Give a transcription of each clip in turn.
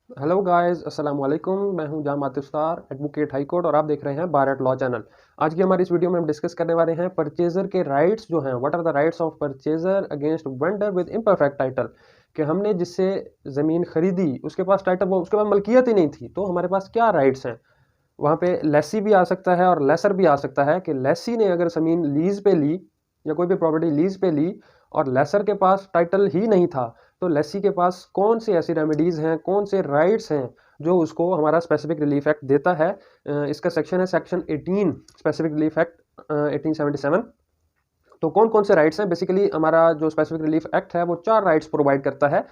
Hello guys, अस्सलाम वालेकुम। मैं हूं जाम आतिफ्तार, एडवोकेट हाई कोर्ट, और आप देख रहे हैं बार एट लॉ चैनल। आज की हमारी इस वीडियो में हम डिस्कस करने वाले हैं परचेजर के राइट्स जो हैं। What are the rights of purchaser against vendor with imperfect title. कि हमने जिससे ज़मीन खरीदी उसके पास टाइटल, वो उसके पास मलकियत ही नहीं थी, तो हमारे पास क्या राइट्स हैं। वहाँ पे लेसी भी आ सकता है और लेसर भी आ सकता है कि लेसी ने अगर ज़मीन लीज़ पे ली या कोई भी प्रॉपर्टी लीज़ पे ली और लेसर के पास टाइटल ही नहीं था, तो लेसी के पास कौन सी ऐसी रेमेडीज़ हैं, कौन से राइट्स हैं जो उसको हमारा स्पेसिफिक रिलीफ एक्ट देता है। इसका सेक्शन है सेक्शन 18 स्पेसिफिक रिलीफ एक्ट 1877। तो कौन कौन से राइट्स हैं, बेसिकली हमारा जो स्पेसिफिक रिलीफ एक्ट है वो 4 राइट्स प्रोवाइड करता है।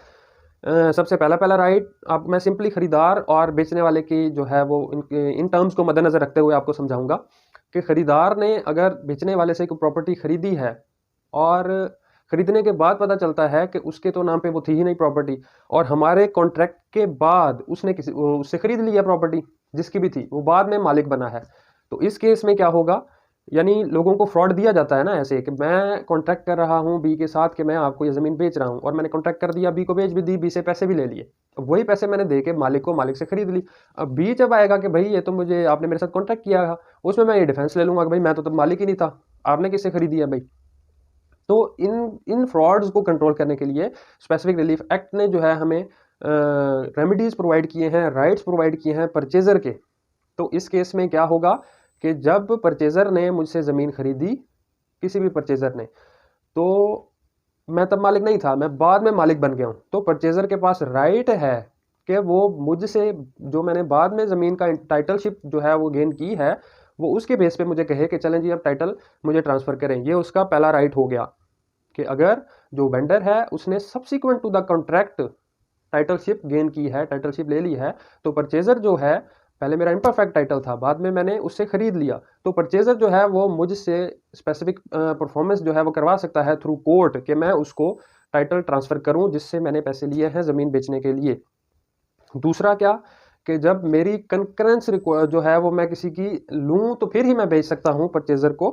सबसे पहला पहला राइट, आप मैं सिंपली खरीदार और बेचने वाले की जो है वो इन टर्म्स को मद्देनजर रखते हुए आपको समझाऊंगा कि खरीदार ने अगर बेचने वाले से कोई प्रॉपर्टी खरीदी है और खरीदने के बाद पता चलता है कि उसके तो नाम पे वो थी ही नहीं प्रॉपर्टी, और हमारे कॉन्ट्रैक्ट के बाद उसने किसी उससे खरीद लिया प्रॉपर्टी जिसकी भी थी, वो बाद में मालिक बना है। तो इस केस में क्या होगा, यानी लोगों को फ्रॉड दिया जाता है ना, ऐसे कि मैं कॉन्ट्रैक्ट कर रहा हूँ बी के साथ कि मैं आपको ये ज़मीन बेच रहा हूँ, और मैंने कॉन्ट्रैक्ट कर दिया, बी को बेच भी दी, बी से पैसे भी ले लिए। अब वही पैसे मैंने दे के मालिक को मालिक से खरीद ली। अब बी जब आएगा कि भाई ये तो मुझे आपने मेरे साथ कॉन्ट्रैक्ट किया था, उसमें मैं ये डिफेंस ले लूंगा कि भाई मैं तो तब मालिक ही नहीं था, आपने किससे खरीदी है भाई। तो इन इन फ्रॉड्स को कंट्रोल करने के लिए स्पेसिफिक रिलीफ एक्ट ने जो है हमें रेमेडीज प्रोवाइड किए हैं, राइट्स प्रोवाइड किए हैं परचेजर के। तो इस केस में क्या होगा कि जब परचेजर ने मुझसे ज़मीन खरीदी, किसी भी परचेजर ने, तो मैं तब मालिक नहीं था, मैं बाद में मालिक बन गया हूँ, तो परचेजर के पास राइट है कि वो मुझसे जो मैंने बाद में ज़मीन का टाइटलशिप जो है वो गेन की है, वो उसके बेस पे मुझे कहे कि चलें जी अब टाइटल मुझे ट्रांसफ़र करें। ये उसका पहला राइट हो गया कि अगर जो वेंडर है उसने subsequent to the contract titleship gain की है, टाइटलशिप ले ली है, तो परचेजर जो है, पहले मेरा इम्परफेक्ट टाइटल था, बाद में मैंने उससे खरीद लिया, तो परचेजर जो है वो मुझसे स्पेसिफिक परफॉर्मेंस जो है वो करवा सकता है थ्रू कोर्ट कि मैं उसको टाइटल ट्रांसफ़र करूं जिससे मैंने पैसे लिए हैं ज़मीन बेचने के लिए। दूसरा क्या, कि जब मेरी कंकरेंस जो है वो मैं किसी की लूं तो फिर ही मैं बेच सकता हूं परचेजर को,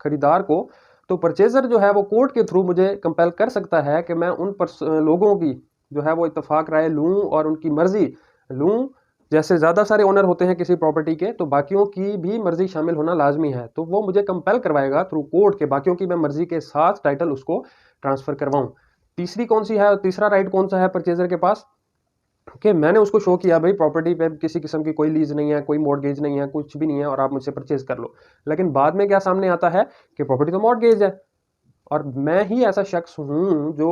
खरीदार को। तो परचेजर जो है वो कोर्ट के थ्रू मुझे कंपेल कर सकता है कि मैं उन लोगों की जो है वो इत्तेफाक राय लूं और उनकी मर्जी लूं। जैसे ज़्यादा सारे ओनर होते हैं किसी प्रॉपर्टी के, तो बाकियों की भी मर्जी शामिल होना लाजमी है, तो वो मुझे कंपेल करवाएगा थ्रू कोर्ट के बाकियों की मैं मर्जी के साथ टाइटल उसको ट्रांसफ़र करवाऊं। तीसरी कौन सी है, तीसरा राइट कौन सा है परचेजर के पास, कि मैंने उसको शो किया भाई प्रॉपर्टी पे किसी किस्म की कोई लीज नहीं है, कोई मॉर्गेज नहीं है, कुछ भी नहीं है, और आप मुझसे परचेज कर लो। लेकिन बाद में क्या सामने आता है कि प्रॉपर्टी तो मॉर्गेज है, और मैं ही ऐसा शख्स हूँ जो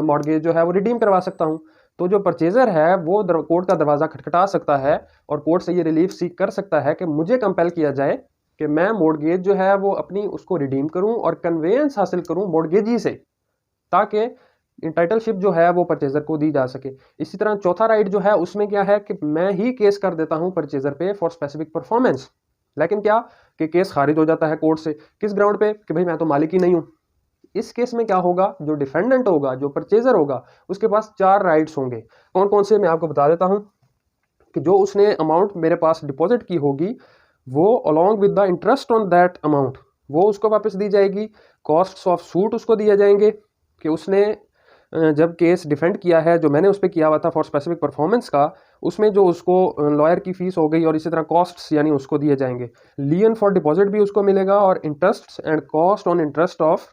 मॉर्गेज जो है वो रिडीम करवा सकता हूँ। तो जो परचेजर है वो कोर्ट का दरवाज़ा खटखटा सकता है और कोर्ट से ये रिलीफ सीख कर सकता है कि मुझे कंपेल किया जाए कि मैं मॉर्गेज जो है वो अपनी उसको रिडीम करूँ और कन्वेंस हासिल करूँ मॉर्गेजी से, ताकि टाइटलशिप जो है वो परचेजर को दी जा सके। इसी तरह चौथा राइट जो है उसमें क्या है कि मैं ही केस कर देता हूं परचेजर पे फॉर स्पेसिफिक परफॉर्मेंस। लेकिन क्या, कि केस खारिज हो जाता है कोर्ट से, किस ग्राउंड पे, कि भाई मैं तो मालिक ही नहीं हूं। इस केस में क्या होगा, जो डिफेंडेंट होगा, जो परचेजर होगा, उसके पास 4 राइट्स होंगे। कौन कौन से मैं आपको बता देता हूं, कि जो उसने अमाउंट मेरे पास डिपॉजिट की होगी, वो along with the interest on that amount वो उसको वापस दी जाएगी। कॉस्ट्स ऑफ सूट उसको दिए जाएंगे, कि उसने जब केस डिफेंड किया है जो मैंने उस पर किया हुआ था फॉर स्पेसिफिक परफॉर्मेंस का, उसमें जो उसको लॉयर की फीस हो गई और इसी तरह कॉस्ट्स यानी उसको दिए जाएंगे। लियन फॉर डिपॉजिट भी उसको मिलेगा, और interest and cost on interest of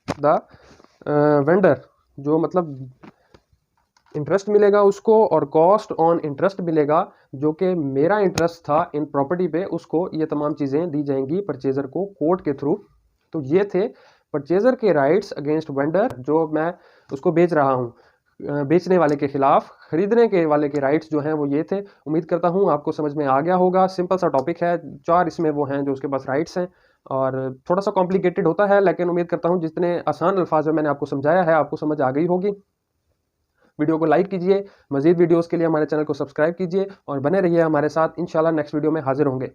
the vendor, जो मतलब इंटरेस्ट मिलेगा उसको और कॉस्ट ऑन इंटरेस्ट मिलेगा, जो कि मेरा इंटरेस्ट था इन प्रॉपर्टी पे, उसको ये तमाम चीज़ें दी जाएंगी परचेजर को कोर्ट के थ्रू। तो ये थे परचेजर के राइट्स अगेंस्ट वेंडर, जो मैं उसको बेच रहा हूँ, बेचने वाले के खिलाफ खरीदने के वाले के राइट्स जो हैं वो ये थे। उम्मीद करता हूँ आपको समझ में आ गया होगा। सिंपल सा टॉपिक है, 4 इसमें वो हैं जो उसके पास राइट्स हैं, और थोड़ा सा कॉम्प्लिकेटेड होता है, लेकिन उम्मीद करता हूँ जितने आसान अल्फाज में मैंने आपको समझाया है आपको समझ आ गई होगी। वीडियो को लाइक कीजिए, मजीद वीडियोस के लिए हमारे चैनल को सब्सक्राइब कीजिए और बने रहिए हमारे साथ। इंशाल्लाह नेक्स्ट वीडियो में हाजिर होंगे।